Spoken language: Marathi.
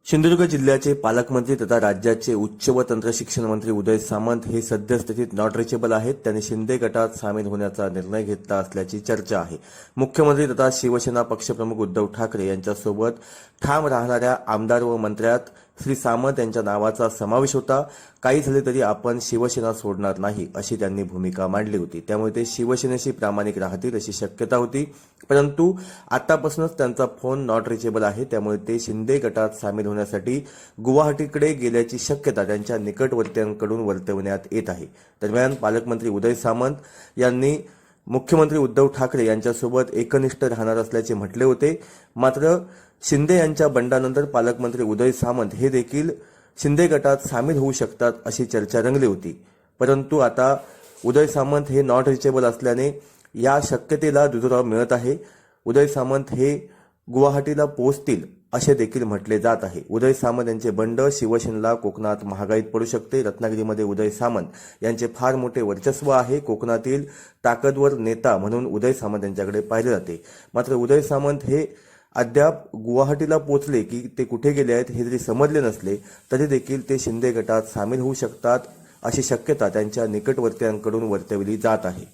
सिंधुदुर्ग जिल्ह्याचे पालकमंत्री तथा राज्याचे उच्च व तंत्र शिक्षण मंत्री उदय सामंत हे सद्यस्थितीत नॉट रिचेबल आहेत. त्यांनी शिंदे गटात सामील होण्याचा निर्णय घेतला असल्याची चर्चा आहे. मुख्यमंत्री तथा शिवसेना पक्षप्रमुख उद्धव ठाकरे यांच्यासोबत ठाम राहणाऱ्या आमदार व मंत्र्यात श्री सामंत यांच्या नावाचा समावेश होता. काही झाले तरी आपण शिवसेना सोडणार नाही अशी त्यांनी भूमिका मांडली होती. त्यामुळे ते शिवसेनेशी प्रामाणिक राहतील अशी शक्यता होती. परंतु आतापासूनच त्यांचा फोन नॉट रिचेबल आहे. त्यामुळे ते शिंदे गटात सामील होण्यासाठी गुवाहाटीकडे गेल्याची शक्यता त्यांच्या निकटवर्तीयांकडून वर्तवण्यात येत आहे. दरम्यान पालकमंत्री उदय सामंत यांनी मुख्यमंत्री उद्धव ठाकरे यांच्यासोबत एकनिष्ठ राहणार असल्याचे म्हटले होते. मात्र शिंदे यांच्या बंडानंतर पालकमंत्री उदय सामंत हे देखील शिंदे गटात सामील होऊ शकतात अशी चर्चा रंगली होती. परंतु आता उदय सामंत हे नॉट रिचेबल असल्याने या शक्यतेला दुजोरा मिळत आहे. उदय सामंत हे गुवाहाटीला पोहोचतील असे देखील म्हटले जात आहे. उदय सामंत यांचे बंड शिवसेनेला कोकणात महागाईत पडू शकते. रत्नागिरीमध्ये उदय सामंत यांचे फार मोठे वर्चस्व आहे. कोकणातील ताकदवर नेता म्हणून उदय सामंत यांच्याकडे पाहिले जाते. मात्र उदय सामंत हे अद्याप गुवाहाटीला पोहोचले की ते कुठे गेले आहेत हे जरी समजले नसले तरी देखील ते शिंदे गटात सामील होऊ शकतात अशी शक्यता त्यांच्या निकटवर्तीयांकडून वर्तवली जात आहे.